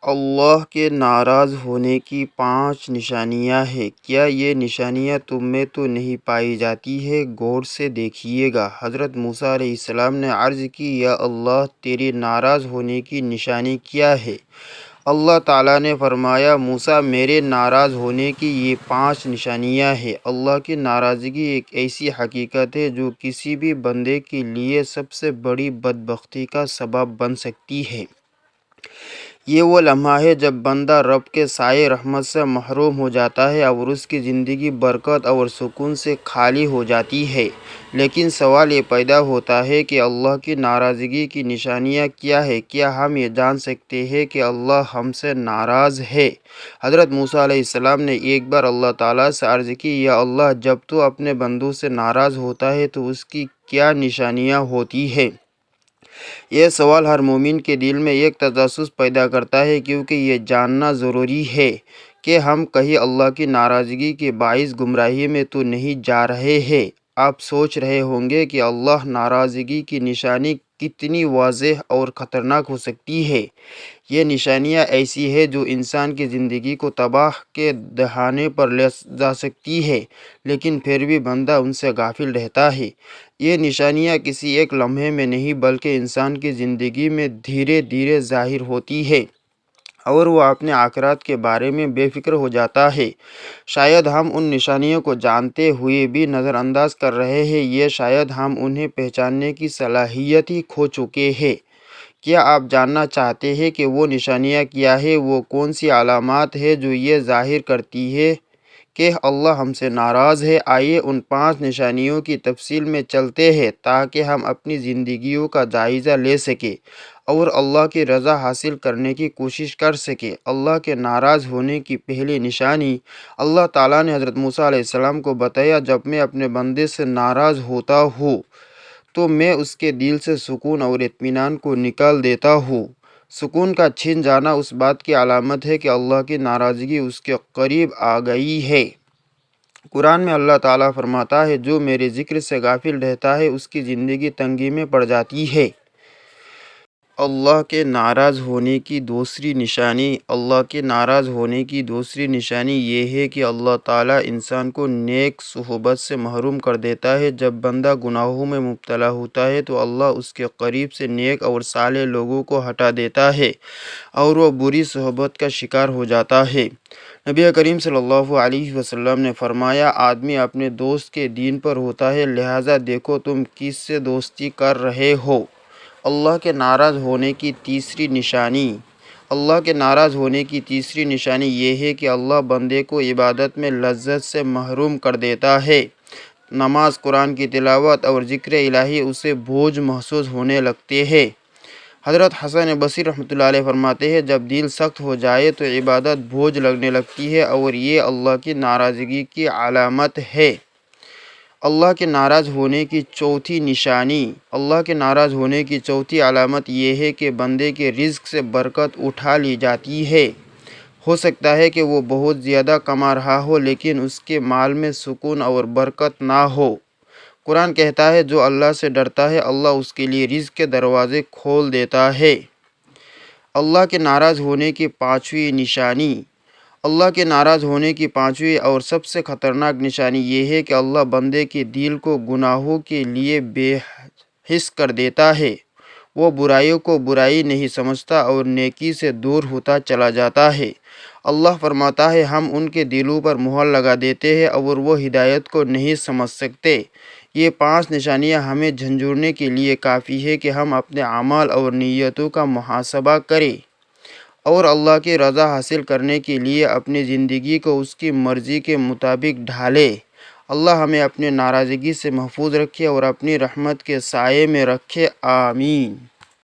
اللہ کے ناراض ہونے کی 5 نشانیاں ہیں۔ کیا یہ نشانیاں تم میں تو نہیں پائی جاتی ہیں؟ غور سے دیکھیے گا۔ حضرت موسیٰ علیہ السلام نے عرض کی، یا اللہ، تیرے ناراض ہونے کی نشانی کیا ہے؟ اللہ تعالیٰ نے فرمایا، موسیٰ، میرے ناراض ہونے کی یہ 5 نشانیاں ہیں۔ اللہ کی ناراضگی ایک ایسی حقیقت ہے جو کسی بھی بندے کے لیے سب سے بڑی بدبختی کا سبب بن سکتی ہے۔ یہ وہ لمحہ ہے جب بندہ رب کے سایہ رحمت سے محروم ہو جاتا ہے اور اس کی زندگی برکت اور سکون سے خالی ہو جاتی ہے۔ لیکن سوال یہ پیدا ہوتا ہے کہ اللہ کی ناراضگی کی نشانیاں کیا ہیں؟ کیا ہم یہ جان سکتے ہیں کہ اللہ ہم سے ناراض ہے؟ حضرت موسیٰ علیہ السلام نے ایک بار اللہ تعالیٰ سے عرض کی، یا اللہ، جب تو اپنے بندوں سے ناراض ہوتا ہے تو اس کی کیا نشانیاں ہوتی ہیں؟ یہ سوال ہر مومن کے دل میں ایک تجسس پیدا کرتا ہے، کیونکہ یہ جاننا ضروری ہے کہ ہم کہیں اللہ کی ناراضگی کے باعث گمراہی میں تو نہیں جا رہے ہیں۔ آپ سوچ رہے ہوں گے کہ اللہ ناراضگی کی نشانی کتنی واضح اور خطرناک ہو سکتی ہے۔ یہ نشانیاں ایسی ہیں جو انسان کی زندگی کو تباہ کے دہانے پر لے جا سکتی ہے، لیکن پھر بھی بندہ ان سے غافل رہتا ہے۔ یہ نشانیاں کسی ایک لمحے میں نہیں بلکہ انسان کی زندگی میں دھیرے دھیرے ظاہر ہوتی ہے اور وہ اپنے آخرت کے بارے میں بے فکر ہو جاتا ہے۔ شاید ہم ان نشانیوں کو جانتے ہوئے بھی نظر انداز کر رہے ہیں، یا شاید ہم انہیں پہچاننے کی صلاحیت ہی کھو چکے ہیں۔ کیا آپ جاننا چاہتے ہیں کہ وہ نشانیاں کیا ہیں؟ وہ کون سی علامات ہیں جو یہ ظاہر کرتی ہیں کہ اللہ ہم سے ناراض ہے؟ آئیے ان 5 نشانیوں کی تفصیل میں چلتے ہیں تاکہ ہم اپنی زندگیوں کا جائزہ لے سکیں اور اللہ کی رضا حاصل کرنے کی کوشش کر سکیں۔ اللہ کے ناراض ہونے کی پہلی نشانی، اللہ تعالیٰ نے حضرت موسیٰ علیہ السلام کو بتایا، جب میں اپنے بندے سے ناراض ہوتا ہوں تو میں اس کے دل سے سکون اور اطمینان کو نکال دیتا ہوں۔ سکون کا چھن جانا اس بات کی علامت ہے کہ اللہ کی ناراضگی اس کے قریب آ گئی ہے۔ قرآن میں اللہ تعالیٰ فرماتا ہے، جو میرے ذکر سے غافل رہتا ہے اس کی زندگی تنگی میں پڑ جاتی ہے۔ اللہ کے ناراض ہونے کی دوسری نشانی، اللہ کے ناراض ہونے کی دوسری نشانی یہ ہے کہ اللہ تعالیٰ انسان کو نیک صحبت سے محروم کر دیتا ہے۔ جب بندہ گناہوں میں مبتلا ہوتا ہے تو اللہ اس کے قریب سے نیک اور صالح لوگوں کو ہٹا دیتا ہے اور وہ بری صحبت کا شکار ہو جاتا ہے۔ نبی کریم صلی اللہ علیہ وسلم نے فرمایا، آدمی اپنے دوست کے دین پر ہوتا ہے، لہٰذا دیکھو تم کس سے دوستی کر رہے ہو۔ اللہ کے ناراض ہونے کی تیسری نشانی، اللہ کے ناراض ہونے کی تیسری نشانی یہ ہے کہ اللہ بندے کو عبادت میں لذت سے محروم کر دیتا ہے۔ نماز، قرآن کی تلاوت اور ذکر الہی اسے بوجھ محسوس ہونے لگتے ہیں۔ حضرت حسن بصری رحمۃ اللہ علیہ فرماتے ہیں، جب دل سخت ہو جائے تو عبادت بوجھ لگنے لگتی ہے اور یہ اللہ کی ناراضگی کی علامت ہے۔ اللہ کے ناراض ہونے کی چوتھی نشانی، اللہ کے ناراض ہونے کی چوتھی علامت یہ ہے کہ بندے کے رزق سے برکت اٹھا لی جاتی ہے۔ ہو سکتا ہے کہ وہ بہت زیادہ کما رہا ہو لیکن اس کے مال میں سکون اور برکت نہ ہو۔ قرآن کہتا ہے، جو اللہ سے ڈرتا ہے اللہ اس کے لیے رزق کے دروازے کھول دیتا ہے۔ اللہ کے ناراض ہونے کی پانچویں نشانی، اللہ کے ناراض ہونے کی پانچویں اور سب سے خطرناک نشانی یہ ہے کہ اللہ بندے کے دل کو گناہوں کے لیے بے حس کر دیتا ہے۔ وہ برائیوں کو برائی نہیں سمجھتا اور نیکی سے دور ہوتا چلا جاتا ہے۔ اللہ فرماتا ہے، ہم ان کے دلوں پر مہر لگا دیتے ہیں اور وہ ہدایت کو نہیں سمجھ سکتے۔ یہ 5 نشانیاں ہمیں جھنجھوڑنے کے لیے کافی ہے کہ ہم اپنے اعمال اور نیتوں کا محاسبہ کریں اور اللہ کی رضا حاصل کرنے کے لیے اپنی زندگی کو اس کی مرضی کے مطابق ڈھالیں۔ اللہ ہمیں اپنے ناراضگی سے محفوظ رکھے اور اپنی رحمت کے سائے میں رکھے، آمین۔